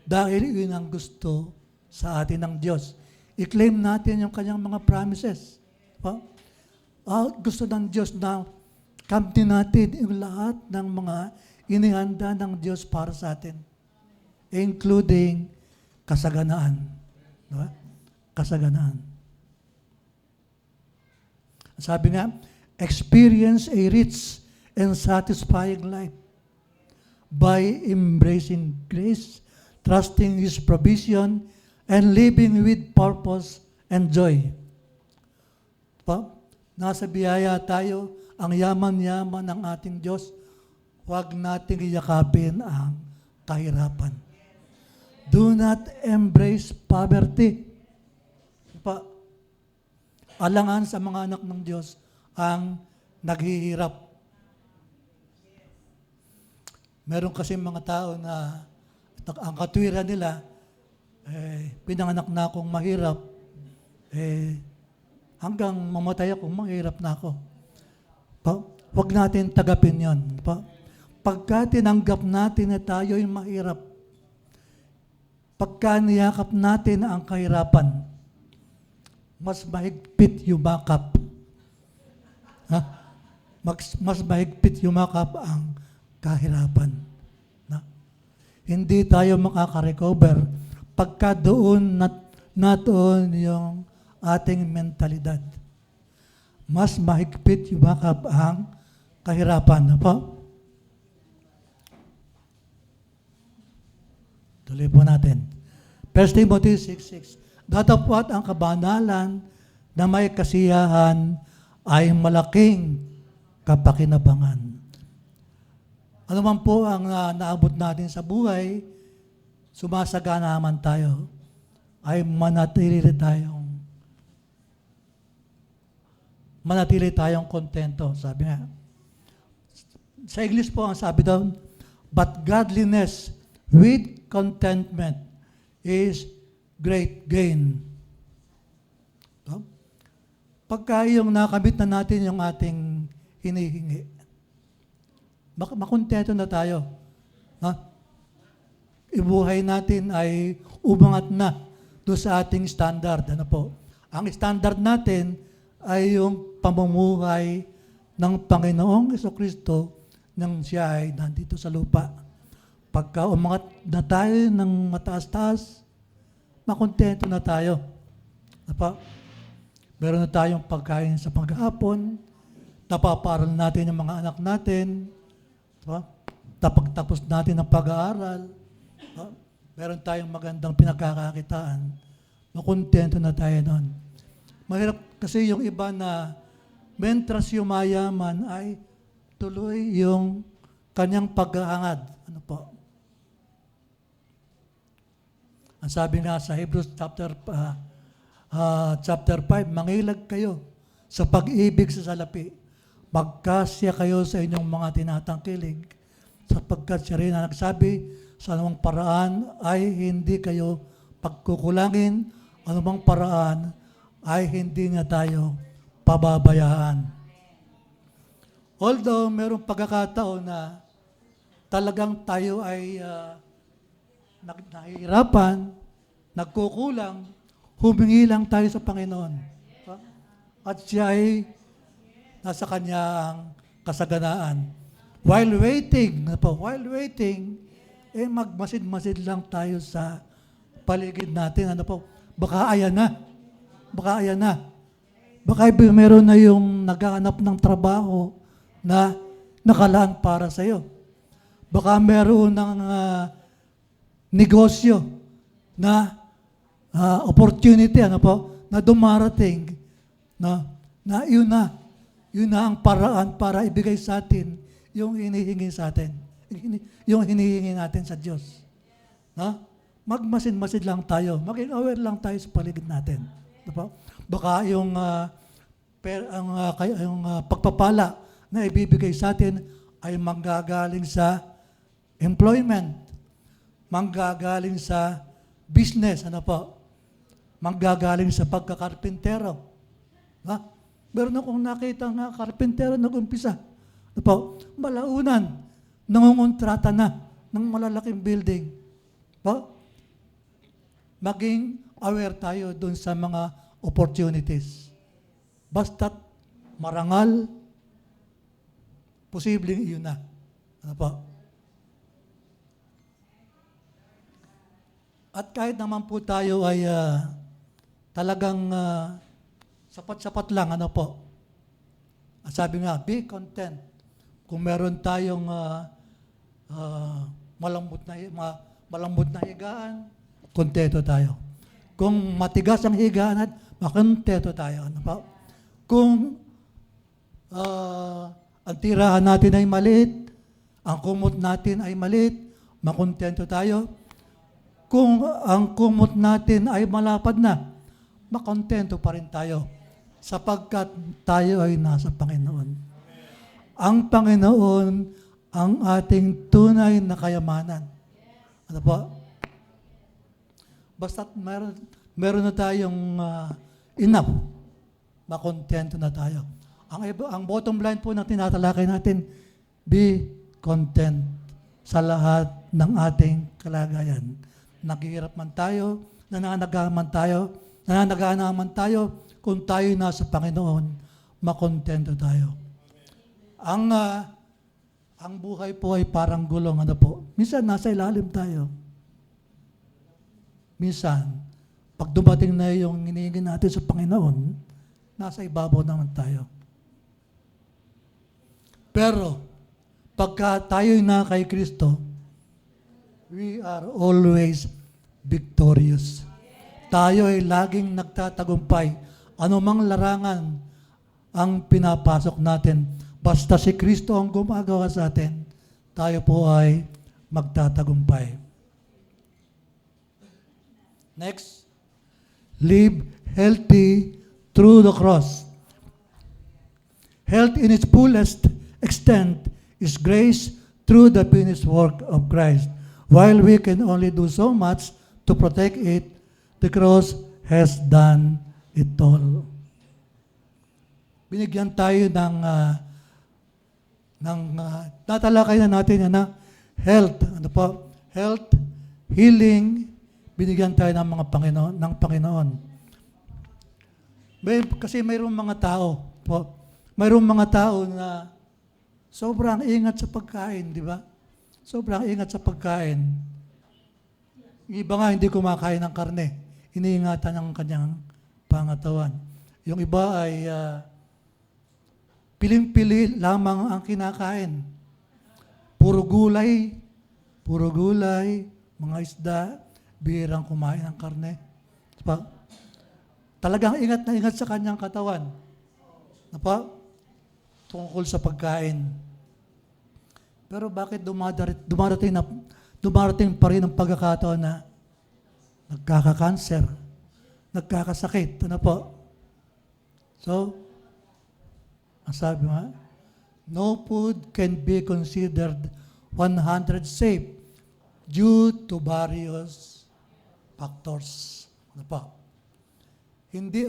Dahil yun ang gusto sa atin ng Diyos. I-claim natin yung kanyang mga promises. Diba? Gusto ng Diyos na kamtin natin yung lahat ng mga inihanda ng Diyos para sa atin. Including kasaganaan. Diba? Kasaganaan. Sabi nga, experience a rich and satisfying life by embracing grace, trusting His provision, and living with purpose and joy. Nasa biyaya tayo, ang yaman-yaman ng ating Diyos, huwag nating iyakapin ang kahirapan. Do not embrace poverty. Alangan sa mga anak ng Diyos ang naghihirap. Meron kasi mga tao na ang katwiran nila, pinanganak na akong mahirap, hanggang mamatay ako, mahirap na ako. Huwag natin tagapin yon. Pagka tinanggap natin na tayo'y mahirap, pagka niyakap natin ang kahirapan, mas mahigpit yumakap. Mas mahigpit yumakap ang kahirapan. Hindi tayo makaka-recover pagka doon natoon yung ating mentalidad. Mas mahigpit yumakap ang kahirapan. Tuloy po natin. 1 Timothy 6:6. Datapwat ang kabanalan na may kasiyahan ay malaking kapakinabangan. Ano man po ang naabot natin sa buhay, sumasagana naman tayo, ay manatili tayong kontento. Sabi nga. Sa English po ang sabi daw, but godliness with contentment is great gain. Pagka yung nakamit na natin yung ating hinihingi, makontento na tayo. Ibuhay natin ay umangat na doon sa ating standard. Ano po? Ang standard natin ay yung pamumuhay ng Panginoong Jesucristo nang siya ay nandito sa lupa. Pagka umangat na tayo ng mataas-taas, makontento na tayo. Ano? Meron na tayong pagkain sa paghapon, napaparal natin yung mga anak natin, tapos natin ang pag-aaral, meron tayong magandang pinagkakakitaan, makontento na tayo doon. Mahirap kasi yung iba na mentras yumayaman ay tuloy yung kanyang pag-aangad. Ano po? Ang sabi nga sa Hebrews chapter 5, mangilag kayo sa pag-ibig sa salapi. Magkasya kayo sa inyong mga tinatangkilig sapagkat siya rin na nagsabi, sa anumang paraan ay hindi kayo pagkukulangin, anumang paraan ay hindi niya tayo pababayaan. Although mayroong pagkakataon na talagang tayo ay nahihirapan, nagkukulang, humingi lang tayo sa Panginoon. At siya ay nasa kanyang kasaganaan. While waiting, magmasid-masid lang tayo sa paligid natin. Baka ayan na. Baka meron na yung naghahanap ng trabaho na nakalaan para sa iyo. Baka meron ng negosyo na opportunity na dumarating na yun na ang paraan para ibigay sa atin yung hinihingi sa atin. Yung hinihingi natin sa Diyos. Magmasid-masid lang tayo. Maging aware lang tayo sa paligid natin. Baka yung pagpapala na ibibigay sa atin ay manggagaling sa employment, manggagaling sa business, manggagaling sa pagkakarpintero. Meron akong nakita nga karpintero nag-umpisa. Malaunan, nangungontrata na ng malalaking building. Maging aware tayo dun sa mga opportunities. Basta't marangal, posibleng iyon na. At kahit naman po tayo ay talagang sapat-sapat lang, At sabi nga, be content. Kung meron tayong malambot na higaan, kontento tayo. Kung matigas ang higaan, makontento tayo. Kung ang tirahan natin ay maliit, ang kumot natin ay maliit, makontento tayo. Kung ang kumot natin ay malapad na, makontento pa rin tayo sapagkat tayo ay nasa Panginoon. Ang Panginoon ang ating tunay na kayamanan. Basta't meron na tayong enough, makontento na tayo. Ang bottom line po na tinatalakay natin, be content sa lahat ng ating kalagayan. Naghihirap man tayo, nananagaan man tayo, kung tayo nasa Panginoon, makontento tayo. Ang buhay po ay parang gulong, Minsan nasa ilalim tayo. Minsan, pag dumating na yung hinihingi natin sa Panginoon, nasa ibabaw naman tayo. Pero, pagka tayo'y na kay Kristo, we are always victorious. Tayo ay laging nagtatagumpay. Anumang larangan ang pinapasok natin. Basta si Kristo ang gumagawa sa atin, tayo po ay magtatagumpay. Next, live healthy through the cross. Health in its fullest extent is grace through the finished work of Christ. While we can only do so much to protect it, the cross has done it all. Binigyan tayo ng tatalakay na natin health, health, healing, binigyan tayo ng mga Panginoon. Kasi mayroong mga tao na sobrang ingat sa pagkain, di ba? Sobrang ingat sa pagkain. Iba nga hindi kumakain ng karne. Iniingatan ng kanyang pangatawan. Yung iba ay piling-pili lamang ang kinakain. Puro gulay, mga isda, bihirang kumain ng karne. Talagang ingat na ingat sa kanyang katawan. Tungkol sa pagkain. Pero bakit dumarating pa rin ang pagkakataon na nagkaka-cancer, nagkakasakit, So, ang sabi nga, no food can be considered 100% safe due to various factors. Ano po?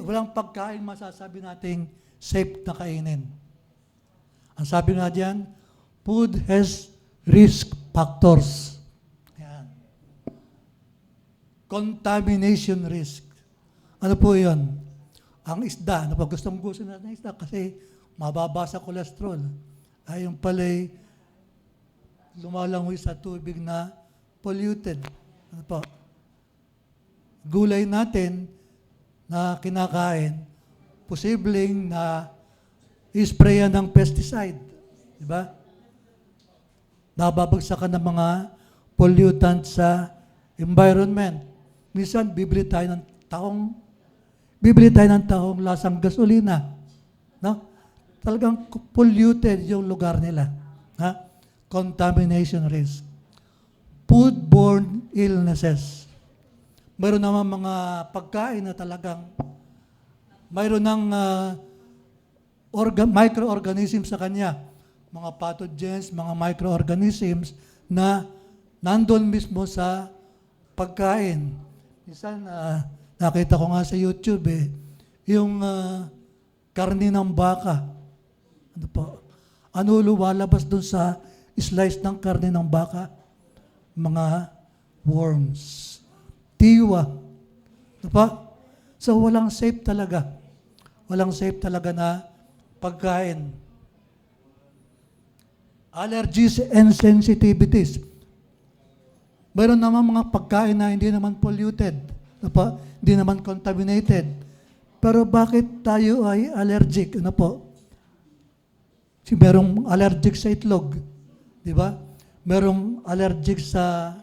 Walang pagkain masasabi nating safe na kainin. Ang sabi nga diyan, food has risk factors. Yan. Contamination risk. Ano po yun? Ang isda, ano po, gusto natin ng isda kasi mababa sa cholesterol. Ay yung pala'y lumalangoy sa tubig na polluted. Ano po? Gulay natin na kinakain, posibleng na isprayan ng pesticide. Diba? Nababagsakan ng mga pollutants sa environment. Minsan, bibili tayo ng tahong lasang gasolina. No? Talagang polluted yung lugar nila. Ha? Contamination risk. Foodborne illnesses. Mayroon naman mga pagkain na talagang mayroon ng microorganisms sa kanya. Mga pathogens, mga microorganisms na nandun mismo sa pagkain. Minsan, nakita ko nga sa YouTube yung karne ng baka. Ano po? Ano lumalabas dun sa slice ng karne ng baka? Mga worms. Tiwa. Ano po? So, walang safe talaga. Walang safe talaga na pagkain. Allergies and sensitivities. Mayroon naman mga pagkain na hindi naman polluted. Ano po? Hindi naman contaminated. Pero bakit tayo ay allergic? Ano po? Merong allergic sa itlog. Di ba? Merong allergic sa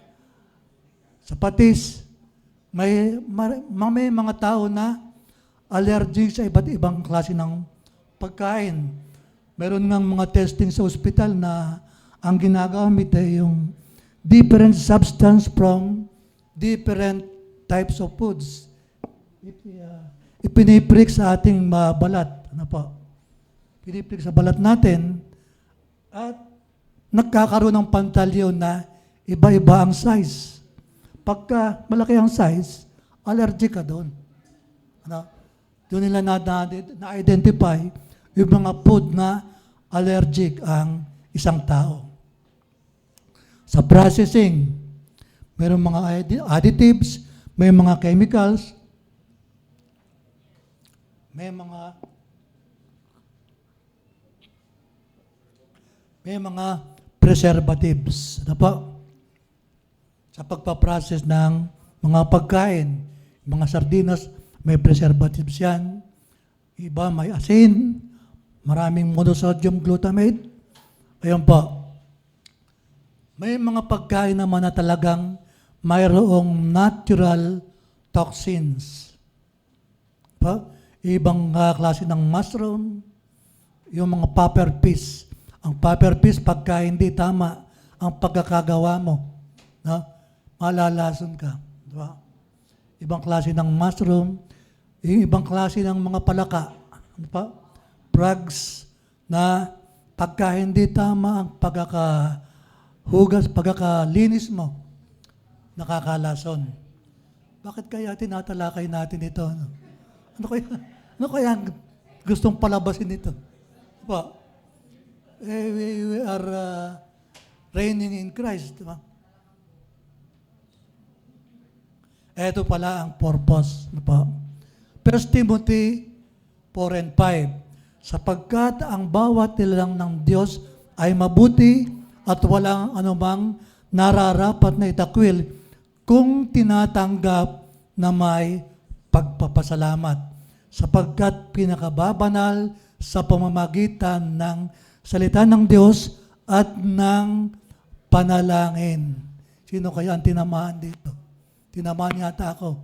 patis. May mga tao na allergic sa iba't ibang klase ng pagkain. Meron ng mga testing sa ospital na ang ginagamit ay yung different substance from different types of foods. Ipiniprik sa ating balat. Ano po? Piniprik sa balat natin at nagkakaroon ng pantalyon na iba-iba ang size. Pagka malaki ang size, allergic ka doon. Ano? Doon nila na-identify yung mga food na allergic ang isang tao. Sa processing, mayroong mga additives, may mga chemicals, may mga preservatives. Ano po? Sa pagpaprocess ng mga pagkain, mga sardinas, may preservatives yan. Iba may asin, maraming monosodium glutamate. Ayun po. May mga pagkain naman na talagang mayroong natural toxins. Pa? Ibang klase ng mushroom, yung mga puffer fish. Ang puffer fish, pagka hindi tama ang pagkakagawa mo, no? Malalason ka. Diba? Ibang klase ng mushroom, yung ibang klase ng mga palaka. Ano pa? Frogs na pagka hindi tama ang pagkakahugas, pagkakalinis mo, nakakalason. Bakit kaya tinatalakay natin ito? Ano kaya gustong palabasin ito? Diba? We are reigning in Christ. Diba? Ito pala ang purpose. 1 Timothy 4 and 5. Sapagkat ang bawat nilalang ng Diyos ay mabuti at walang anumang nararapat na itakwil kung tinatanggap na may pagpapasalamat. Sapagkat pinakababanal sa pamamagitan ng salita ng Diyos at ng panalangin. Sino kaya ang tinamaan dito? Tinamaan yata ako.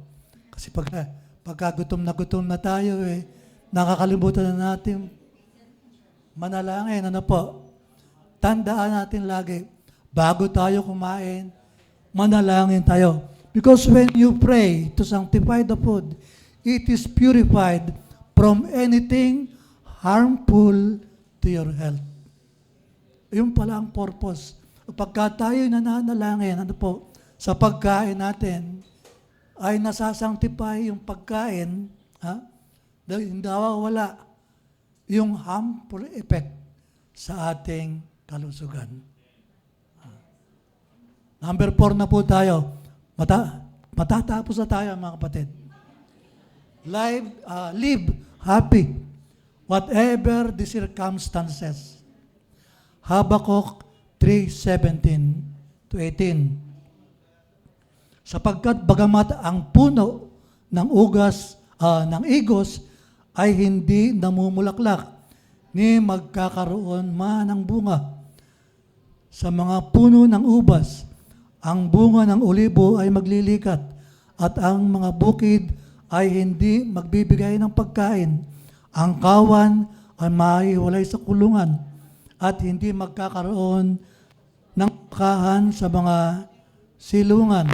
Kasi pagka gutom na tayo, nakakalimutan na natin manalangin. Ano po? Tandaan natin lagi, bago tayo kumain, manalangin tayo. Because when you pray to sanctify the food, it is purified from anything harmful to your health. Yun pala ang purpose. Pagka tayo nananalangin, ano po? sa pagkain natin ay nasasanctify yung pagkain, dahil hindi nawawala yung harmful effect sa ating kalusugan. Number 4 na po tayo. Matatapos na tayo, mga kapatid. Live happy, whatever the circumstances. Habakkuk 3:17-18. Sapagkat bagamat ang puno ng ng igos ay hindi namumulaklak, ni magkakaroon man ng bunga. Sa mga puno ng ubas, ang bunga ng olibo ay maglilikat, at ang mga bukid ay hindi magbibigay ng pagkain. Ang kawan ay maiwalay sa kulungan, at hindi magkakaroon ng pakahan sa mga silungan.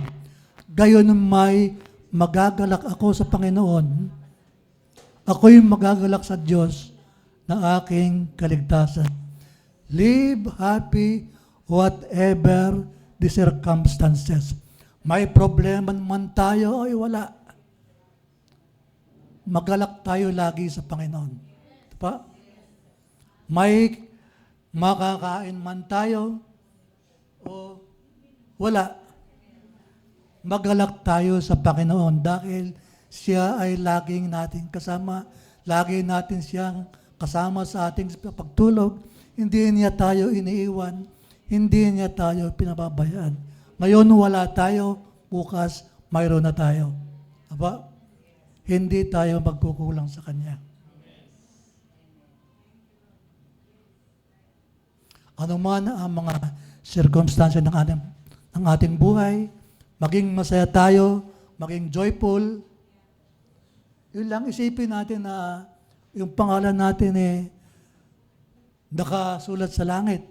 Gayon may magagalak ako sa Panginoon. Ako'y magagalak sa Diyos na aking kaligtasan. Live happy whatever the circumstances. May problema man tayo ay wala. Magalak tayo lagi sa Panginoon. Diba? May makakain man tayo o wala. Magalak tayo sa Panginoon dahil siya ay laging nating kasama. Lagi natin siyang kasama sa ating pagtulog. Hindi niya tayo iniiwan. Hindi niya tayo pinababayaan. Ngayon wala tayo, bukas mayroon na tayo. Aba? Hindi tayo magkukulang sa Kanya. Ano man ang mga circumstances ng ating buhay, maging masaya tayo, maging joyful, yun lang isipin natin na yung pangalan natin nakasulat sa langit.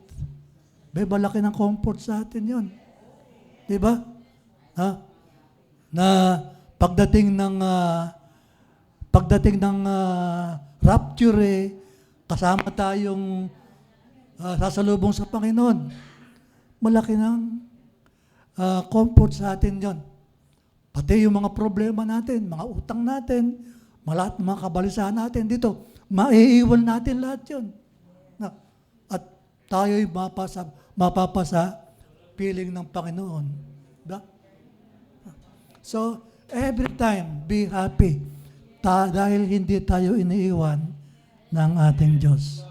Malaki ng comfort sa atin yun. Diba? Na pagdating ng rapture, kasama tayong sasalubong sa Panginoon. Malaki ng comfort sa atin yon. Pati yung mga problema natin, mga utang natin, mga kabalisahan natin dito, maiiwan natin lahat yun. At tayo'y mapapasa piling ng Panginoon. Diba? So, every time, be happy. Dahil hindi tayo iniiwan ng ating Diyos.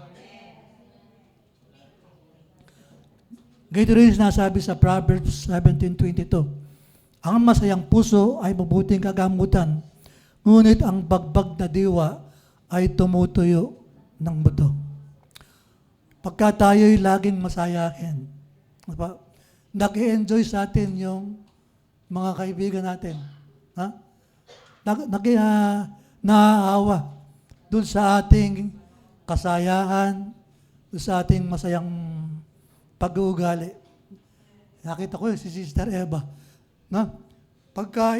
Ganito rin sinasabi sa Proverbs 17:22. Ang masayang puso ay mabuting kagamutan, ngunit ang bagbag na diwa ay tumutuyo ng buto. Pagka tayo'y laging masayahin, nag-i-enjoy sa atin yung mga kaibigan natin. Naaawa dun sa ating kasayahan, dun sa ating masayang pag-uugali. Nakita ko si Sister Eva. Pagka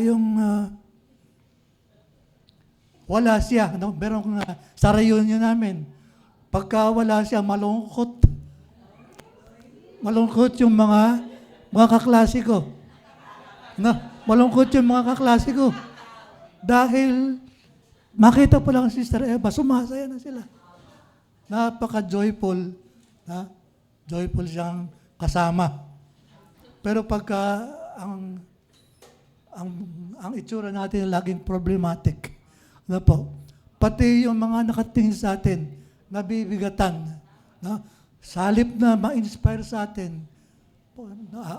yung wala siya, meron sa reunion namin, pagka wala siya, malungkot. Malungkot yung mga kaklase ko. Malungkot yung mga kaklase ko. Dahil makita po lang si Sister Eva, sumasaya na sila. Napaka-joyful. Joyful siyang kasama. Pero pagka ang itsura natin laging problematic. Pati yung mga nakatingin sa atin, nabibigatan. Sa halip na ma-inspire sa atin,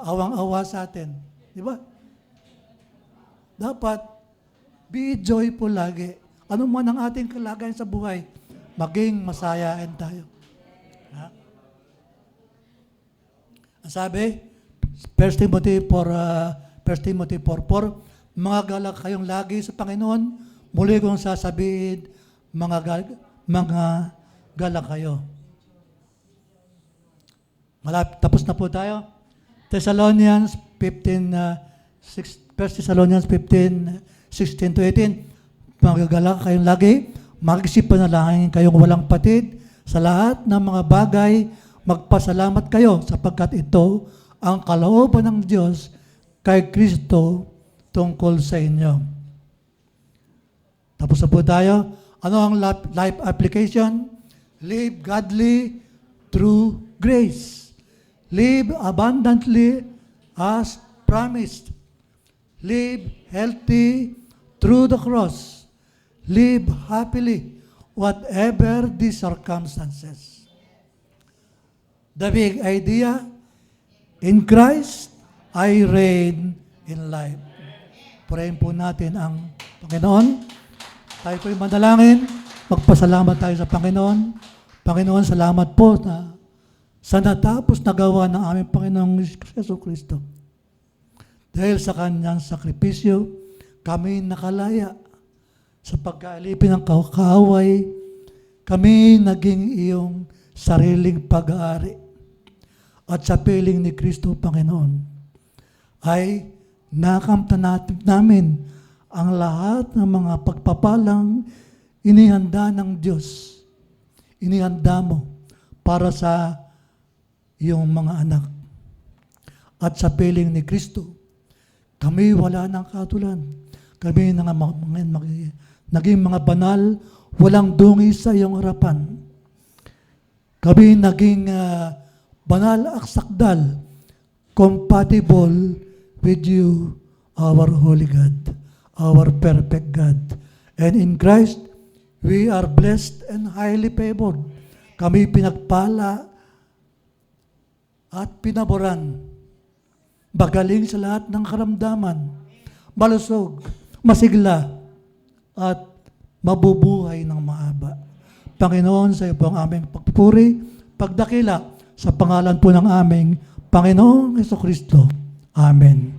awang-awa sa atin. Di ba? Dapat, be joyful lagi. Ano man ang ating kalagayan sa buhay, maging masayain tayo. Ang sabi, 1 Timothy 4:4, mga galak kayong lagi sa Panginoon, muli kong sasabihin, mga galak kayo. Tapos na po tayo. 1 Thessalonians 15:16-18, magagalak kayong lagi, mag-isip panalangin kayong walang patid, sa lahat ng mga bagay, magpasalamat kayo sapagkat ito ang kalooban ng Diyos kay Kristo tungkol sa inyo. Tapos na po tayo. Ano ang life application? Live godly through grace. Live abundantly as promised. Live healthy through the cross. Live happily whatever the circumstances. The big idea, in Christ, I reign in life. Purahin po natin ang Panginoon. Tayo po'y manalangin. Magpasalamat tayo sa Panginoon. Panginoon, salamat po na sa natapos na gawa ng aming Panginoong Yesu Kristo. Dahil sa kanyang sakripisyo, kami nakalaya sa pagkaalipin ng kaaway. Kami naging iyong sariling pag-aari. At sa piling ni Kristo, Panginoon, ay nakamtan namin ang lahat ng mga pagpapalang inihanda ng Diyos. Inihanda mo para sa iyong mga anak. At sa piling ni Kristo, kami wala ng katulan. Kami naging mga banal, walang dungi sa iyong harapan. Kami naging banal at sakdal, compatible with you, our holy God, our perfect God. And in Christ, we are blessed and highly favored. Kami pinagpala at pinaboran. Bagaling sa lahat ng karamdaman, malusog, masigla, at mabubuhay ng mahaba. Panginoon, sa iyo po ang aming pagpupuri, pagdakila, sa pangalan po ng aming Panginoong Jesucristo. Amen.